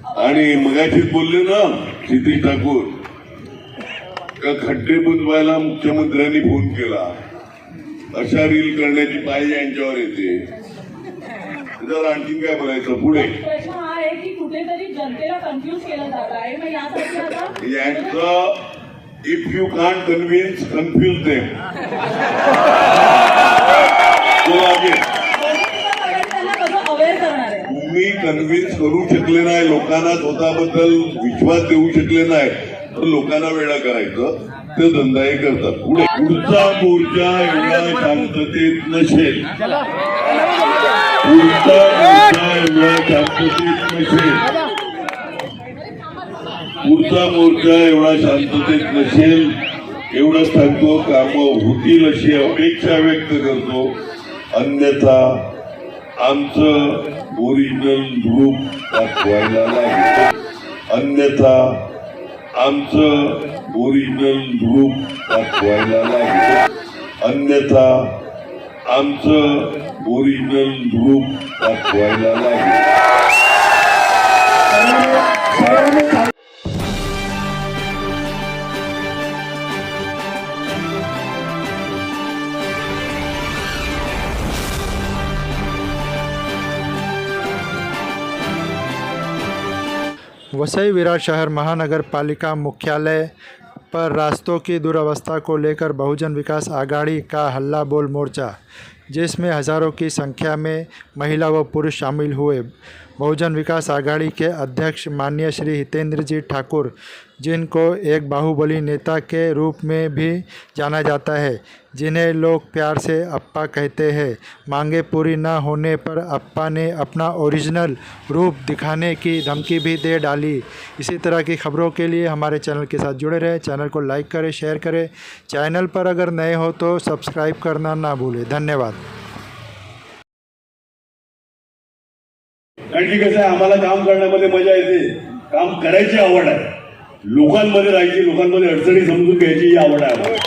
आणि मगाशीच बोलले ना क्षितिज ठाकूर का खड्डे बुजवायला मुख्यमंत्र्यांनी फोन केला, अशा रील करण्याची पाहिजे यांच्यावर येते. जर आणखीन काय बोलायचं पुढे? प्रश्न हा आहे की कुठेतरी जनतेला कन्फ्युज केलं जात आहे. मग यासाठी आता यांचं if you can't convince confuse them. तुम्ही कन्व्हिन्स करू शकले नाही लोकांना, स्वतःबद्दल विश्वास देऊ शकले नाही तर लोकांना वेळा करायचं ते धंदा हे करतात. पुढचा मोर्चा एवढा शांततेत नसेल, पुढचा मोर्चा एवढा शांततेत नसेल, पुढचा मोर्चा एवढा शांततेत नसेल एवढं सांगतो. कामं होतील अशी अपेक्षा व्यक्त करतो. अन्यथा आमचं ओरिजिनल रूप दाखवायला लागेल. अन्यथा आमचं ओरिजिनल रूप दाखवायला लागेल. अन्यथा आमचं ओरिजिनल रूप दाखवायला लागेल. वसई विराट शहर महानगर पालिका मुख्यालय पर रास्तों की दुरवस्था को लेकर बहुजन विकास आघाड़ी का हल्ला बोल मोर्चा, जिसमें हज़ारों की संख्या में महिला व पुरुष शामिल हुए। बहुजन विकास आघाड़ी के अध्यक्ष माननीय श्री हितेंद्र जी ठाकुर, जिनको एक बाहुबली नेता के रूप में भी जाना जाता है, जिन्हें लोग प्यार से अप्पा कहते हैं, मांगे पूरी न होने पर अप्पा ने अपना ओरिजिनल रूप दिखाने की धमकी भी दे डाली। इसी तरह की खबरों के लिए हमारे चैनल के साथ जुड़े रहें। चैनल को लाइक करें, शेयर करें। चैनल पर अगर नए हो तो सब्सक्राइब करना ना भूलें। धन्यवाद। कारण की कसं आहे, आम्हाला काम करण्यामध्ये मजा येते, काम करायची आवड आहे, लोकांमध्ये राहायची, लोकांमध्ये अडचणी समजून घ्यायची ही आवड आहे आम्हाला.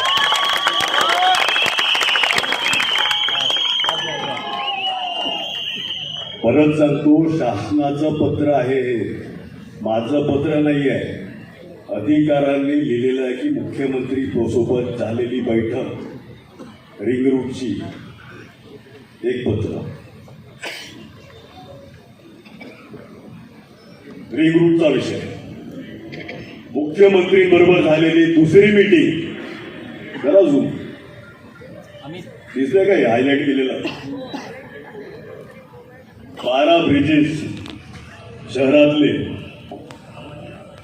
परत सांगतो, शासनाचं पत्र आहे हे, माझं पत्र नाही आहे. अधिकाऱ्यांनी लिहिलेलं आहे की मुख्यमंत्री सोबत झालेली बैठक रिंग रोडची, एक पत्र रिंग रोडचा विषय, मुख्यमंत्री बरोबर झालेली दुसरी मीटिंग, जरा झूम दिसतंय काय हायलाइट केलेलं, 12 ब्रिजेस शहरातले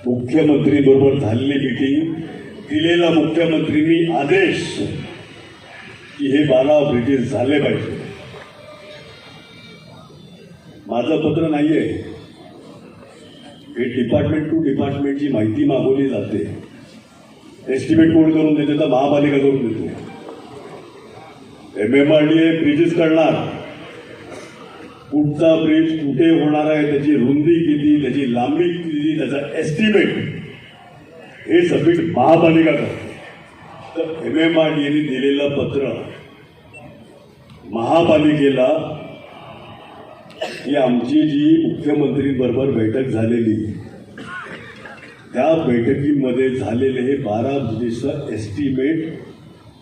मुख्यमंत्री बरोबर झालेली मीटिंग, दिलेला मुख्यमंत्रींनी आदेश की हे 12 ब्रिजेस झाले पाहिजे. माझं पत्र नाहीये हे, डिपार्टमेंट टू डिपार्टमेंटची माहिती मागवली जाते. एस्टिमेट कोण करून देते तर महापालिका करून देते. MMRDA ब्रिजेस करणार, कुठचा ब्रिज कुठे होणार आहे, त्याची रुंदी किती, त्याची लांबी किती, त्याचा एस्टिमेट हे सबमिट महापालिका करते. तर MMRDA ने दिलेलं पत्र महापालिकेला की आमची जी मुख्यमंत्रींबरोबर बैठक झालेली, त्या बैठकीमध्ये झालेले हे 12 ब्रिजेसचं एस्टिमेट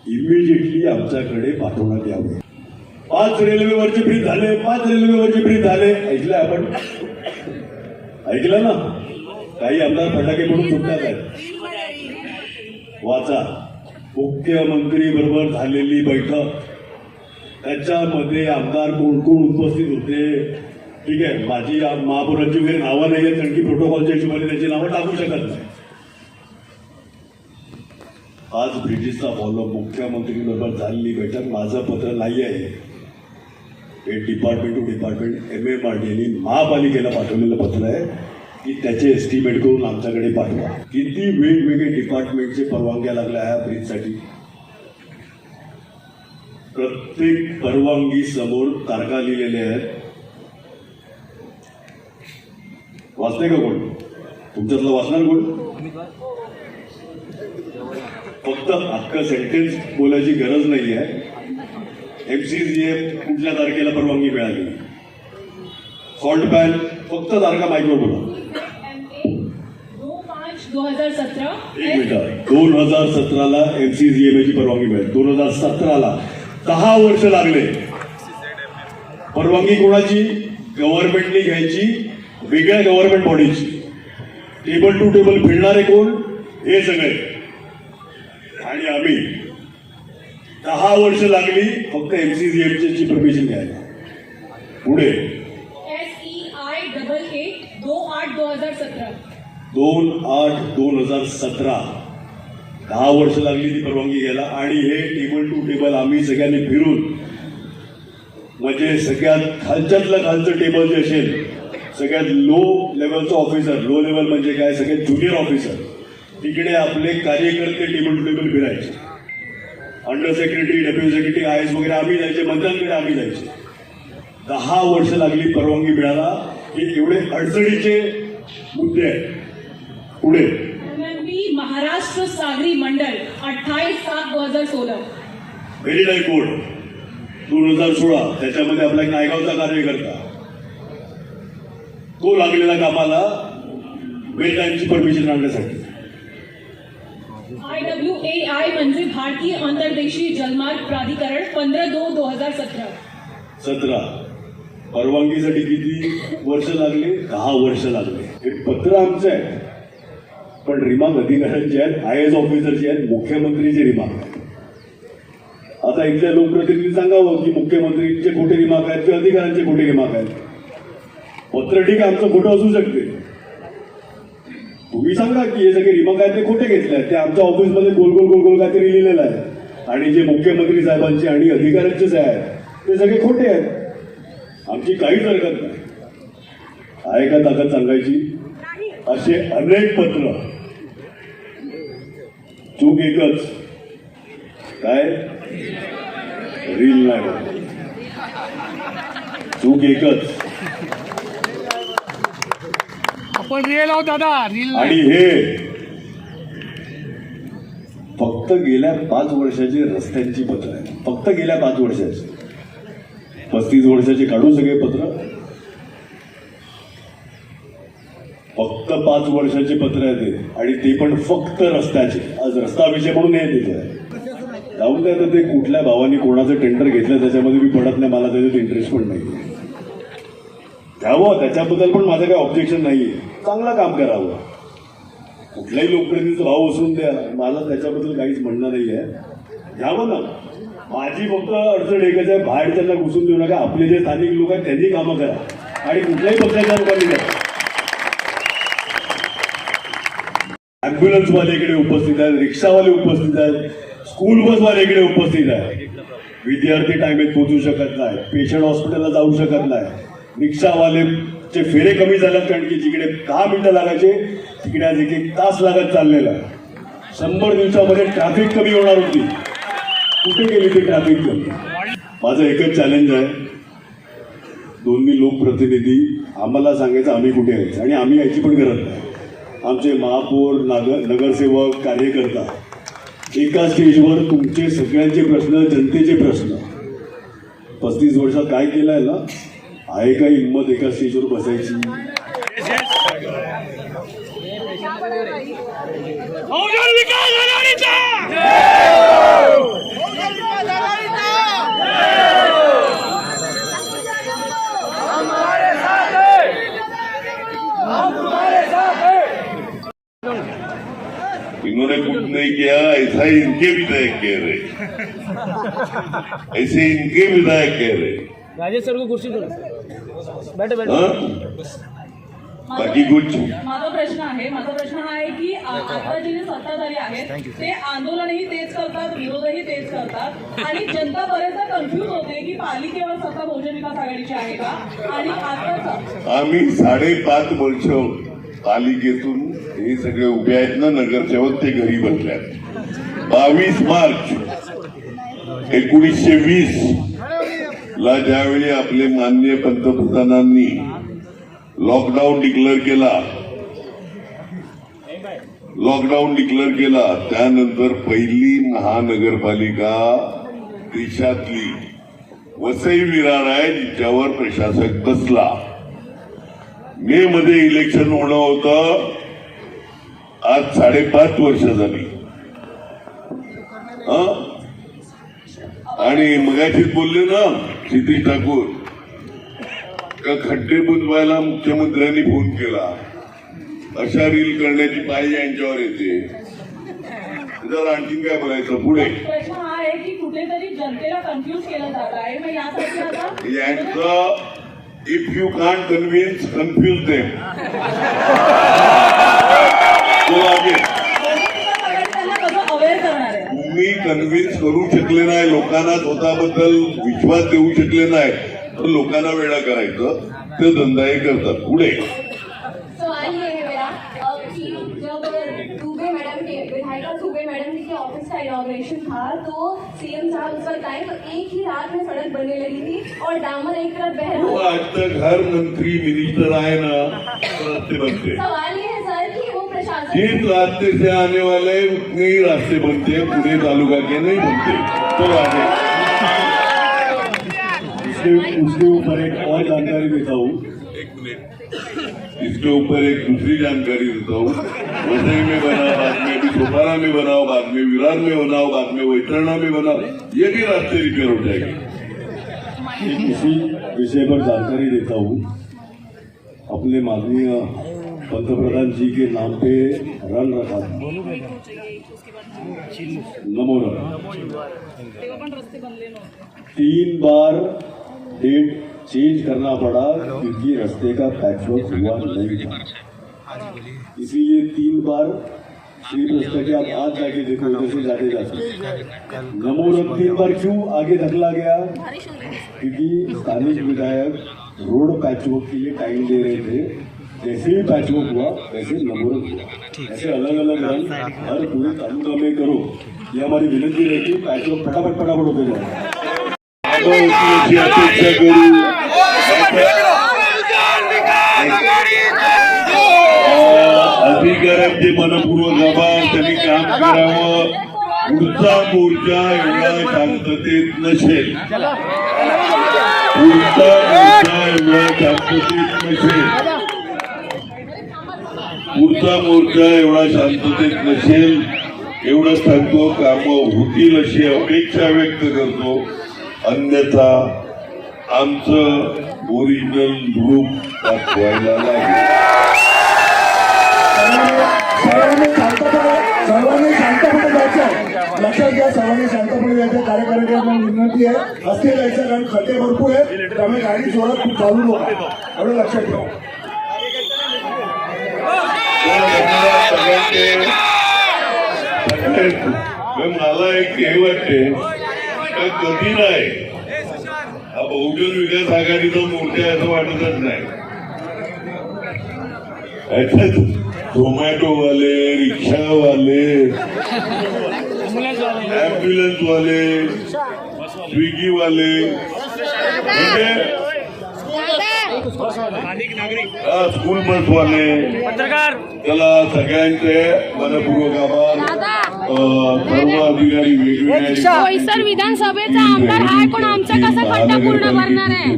इमिजिएटली आमच्याकडे पाठवण्यात यावे. 5 रेल्वेवरचे ब्रिज झाले, 5 रेल्वेवरचे ब्रिज झाले, ऐकलं आपण, ऐकलं ना. काही आमदार फटाके म्हणून सुटतात आहेत. वाचा, मुख्यमंत्री बरोबर झालेली बैठक, त्याच्यामध्ये आमदार कोण कोण उपस्थित होते, ठीक आहे. माझी महापौरांची वगैरे नावं नाही आहेत, कारण की प्रोटोकॉलच्या हिशोबाने त्याची नावं टाकू शकत नाही. 5 ब्रिजेसचा फॉलो मुख्यमंत्रीबरोबर झालेली बैठक, माझं पत्र नाही आहे हे, डिपार्टमेंट टू डिपार्टमेंट MMRDA महापालिकेला पाठवलेलं पत्र आहे की त्याचे एस्टिमेट करून आमच्याकडे पाठवा. किती वेगवेगळे डिपार्टमेंटचे परवानग्या लागल्या ह्या ब्रिजसाठी. प्रत्येक परवानगी समोर तारखा लिहिलेल्या आहेत. वाचते का कोण? तुमच्यातलं वाचणार कोण? फक्त अख्खं सेंटेन्स बोलायची गरज नाही आहे. MCGA कुठल्या तारखेला परवानगी मिळाली, सॉल्ट बॅन, फक्त तारखा माईकवर बोला. 2017 एक मिनिट, 2017ला MCGMA ची परवानगी मिळाली. 2017ला 10 वर्ष लागले. परवानगी कोणाची? गव्हर्नमेंटने घ्यायची, वेगळ्या गव्हर्नमेंट बॉडीची. टेबल टू टेबल फिरणारे कोण? हे सगळे. आणि आम्ही 10 वर्ष लागली फक्त MCGM ची परमिशन घ्यायला. पुढे SEIAA 28/2017 2/8/2017 10 वर्ष लागली ती परवानगी घ्यायला. आणि हे टेबल टू टेबल आम्ही सगळ्यांनी फिरून, म्हणजे सगळ्यात खालच्यातलं खालचं टेबल जे असेल, सगळ्यात लो लेवलचं ऑफिसर, लो लेवल म्हणजे काय, सगळ्यात ज्युनियर ऑफिसर, तिकडे आपले कार्यकर्ते टेबल टू टेबल फिरायचे. Under secretary, deputy secretary, IAS वगैरे आम्ही जायचे, मंत्र्यांकडे आम्ही जायचे. 10 वर्ष लागली परवानगी मिळाला. हे एवढे अडचणीचे मुद्दे आहेत. पुढे MMB महाराष्ट्र सागरी मंडल 28/7/2016 व्हेरी नाईस कोड 2016. त्याच्यामध्ये आपला एक नायगावचा कार्यकर्ता, तो लागलेला कामाला बेटांची परमिशन आणण्यासाठी. IWAI म्हणजे भारतीय अंतर्देशीय जलमार्ग प्राधिकरण 15/2/2017 17 परवानगीसाठी किती वर्ष लागले? 10 वर्ष लागले. हे पत्र आमचं आहे, पण रिमार्क अधिकाऱ्यांचे आहेत, IAS ऑफिसरचे आहेत, मुख्यमंत्रीचे रिमार्क आहेत. आता इथल्या लोकप्रतिनिधी सांगावं की मुख्यमंत्रीचे खोटे रिमार्क आहेत किंवा अधिकाऱ्यांचे खोटे रिमार्क आहेत. पत्र ठीक आहे, आमचं खोटं असू शकते. तुम्ही सांगा की हे सगळे रिमार्क आहेत ते खोटे घेतले आहेत, ते आमच्या ऑफिसमध्ये गोल गोल गोल गोल काहीतरी लिहिलेलं आहे, आणि जे मुख्यमंत्री साहेबांचे आणि अधिकाऱ्यांचेच आहेत ते सगळे खोटे आहेत. आमची काहीच हरकत नाही. आहे का ताकद सांगायची? असे अनेक पत्र. चूक एकच, काय? रील नाही. चूक एकच. आपण रिअल आहोत दादा, रील आणि हे फक्त गेल्या 5 वर्षाचे रस्त्यांची पत्र आहे. फक्त गेल्या 5 वर्षाची. 35 वर्षाचे काढू सगळे पत्र. फक्त 5 वर्षाचे पत्र आहे ते, आणि ते पण फक्त रस्त्याचे. आज रस्ता विषय म्हणून हे तिथे आहे. जाऊन द्या तर ते कुठल्या भावानी कोणाचं टेंडर घेतलं त्याच्यामध्ये मी पडत नाही, मला त्याच्यात इंटरेस्ट पण नाही. घ्यावं, त्याच्याबद्दल पण माझं काही ऑब्जेक्शन नाहीये. चांगलं काम करावं. कुठल्याही लोकप्रतिनिधीचा भाव उचलून द्या, मला त्याच्याबद्दल काहीच म्हणणं नाही आहे. घ्यावं ना. माझी फक्त अडचण एकच आहे, बाहेर त्यांना घुसून देऊ नका. आपले जे स्थानिक लोक आहेत त्यांनी कामं करा, आणि कुठल्याही पक्षाच्या लोकांनी करा. ॲम्ब्युलन्सवाले इकडे उपस्थित आहेत, रिक्षावाले उपस्थित आहेत, स्कूल बसवाले इकडे उपस्थित आहेत. विद्यार्थी टाइमेत पोहोचू शकत नाही, पेशंट हॉस्पिटलला जाऊ शकत नाही. रिक्षावालेचे फेरे कमी झाल्यात, कारण की जिकडे 10 मिनिटं लागायचे तिकडे आज 1-1 तास लागत चाललेला आहे. 100 दिवसामध्ये ट्रॅफिक कमी होणार होती. कुठे गेली ती ट्रॅफिक कमी? माझं एकच चॅलेंज आहे, दोन्ही लोकप्रतिनिधी आम्हाला सांगायचं आम्ही कुठे यायचं, आणि आम्ही यायची पण गरज नाही. आमचे महापौर, नगरसेवक, कार्यकर्ता एका स्टेजवर तुमचे सगळ्यांचे प्रश्न, जनतेचे प्रश्न. 35 वर्षात काय केलंय ना, आहे का हिंमत एका स्टेजवर बसायची? बहुजन विकास आघाडीचा इन्होंने कुछ नहीं किया, ऐसा ही इनके विधायक कह रहे, ऐसे इनके विधायक कह रहे. राजेश सर को कुर्सी दो, बैठो बैठो. हाँ? बाकी कुछ माझा प्रश्न हा आहे की आता जे सत्ताधारी आहेत ते आंदोलनही तेच करतात, विरोधही तेच करतात, आणि जनता बरेचदा कन्फ्यूज होते की पालिकेवर सत्ता बहुजन विकास आघाडीची आहे का, आणि आता आम्ही 5.5 वर्ष पालिकेतून हे सगळे उभे आहेत ना नगरसेवक, ते घरी बसल्यात. 22 मार्च 1920 ला ज्यावेळी आपले माननीय पंतप्रधानांनी लॉकडाऊन डिक्लेअर केला, त्यानंतर पहिली महानगरपालिका देशातली वसई विरार आहे, जिच्यावर प्रशासक बसला. मे मध्ये इलेक्शन होणं होतं, आज 5.5 वर्ष झाली. आणि मगाशीच बोलले ना क्षितिज ठाकूर का खड्डे बुजवायला मुख्यमंत्र्यांनी फोन केला, अशा रील करण्याची पाळी यांच्यावर येते. जर आणखीन काय बोलायचं पुढे? प्रश्न हा आहे की कुठेतरी जनतेला कन्फ्युज केलं जात आहे, मग यासाठी आता यांचं if you can't convince confuse them. त्यांना कसं अवेअर करणार आहे? तुम्ही कन्व्हिन्स करू शकले नाही लोकांना, स्वतःबद्दल विश्वास देऊ शकले नाही तर लोकांना वेळा करायचं, ते धंदा हे करतात. पुढे सवाल ये है मेरा कि जब दुबे मैडम के विधायिका दुबे मैडम जी के ऑफिस का इनॉग्रेशन था तो सीएम साहब उस वक्त आए तो एक ही रात में सड़क बनने लगी थी और डामर एक तरफ बह वो रहा था. आज तक हर मंत्री मिनिस्टर आए ना रास्ते बनते, सवाल ये है सर कि वो प्रशासन जिस रास्ते से आने वाले उतने ही रास्ते बनते हैं, पूरे तालुका के नहीं बनते. तो आगे उसके ऊपर एक और जानकारी देता हूँ. इसके ऊपर एक दूसरी जानकारी देता हूँ. वसई में बना, बाद में भी सोपारा में बनाओ, बाद में विरार में बनाओ, बाद में वैतरणा में बनाओ, ये भी रास्ते रिपेयर हो जाएंगे. इसी विषय पर जानकारी देता हूँ. अपने माननीय पंतप्रधान जी के नाम पे रन रखा था, नमो रन. तेव्हा पण रस्ते बनले नव्हते. 3 बार डेट चेंज करना पड़ा क्योंकि रास्ते का पैचवर्क हुआ नहीं था. इसीलिए 3 बार स्ट्रीट रास्ते के आप आज जाके देखो, इधर से जाते जाते नमो रन 3 बार क्यों आगे धकला गया? क्योंकि स्थानीय विधायक रोड पैचवर्क के लिए टाइम दे रहे थे. जैसे ही पैचवर्क हुआ वैसे नमो रन हुआ. ऐसे अलग अलग रन हर पूरे तालुका में करो, ये हमारी विनती रहती. पैचवर्क फटाफट होते जाए. याची अपेक्षा करू. अधिकाऱ्यांचे मनपूर्वक आभार. त्यांनी काम करावं. पुढचा मोर्चा एवढा शांततेत नसेल, पुढचा मोर्चा एवढा शांततेत नसेल, पुढचा मोर्चा एवढा शांततेत नसेल एवढं सांगतो. कामं होतील अशी अपेक्षा व्यक्त करतो. अन्यथा आमचं ओरिजिनल रूप दाखवायला लागेल. सर्वांनी शांतपणे जायचं. लक्षात घ्या, सर्वांनी शांतपणे जायचं. कार्यकर्त्यांना विनंती आहे, हस्ते जायचं कारण खड्डे भरपूर आहे, त्यामुळे गाडी जोरात खूप चालू नका, एवढं लक्षात घ्या. मला एक हे वाटते का कधी नाही हा बहुजन विकास आघाडीचा मोर्चा आहे असं वाटतच नाही. झोमॅटोवाले, रिक्षावाले, ॲम्ब्युलन्सवाले, स्विगीवाले, म्हणजे स्कूल बसवाले, त्याला सगळ्यांचे मनपूर्वक आभार. सर्व अधिकारी वेगवेगळ्या बोईसर विधानसभेचा आमदार आहे, पण आमचा कसा खड्डा पूर्ण भरणार आहे?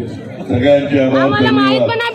सगळ्यांचे आभार. आम्हाला माहित पण नाही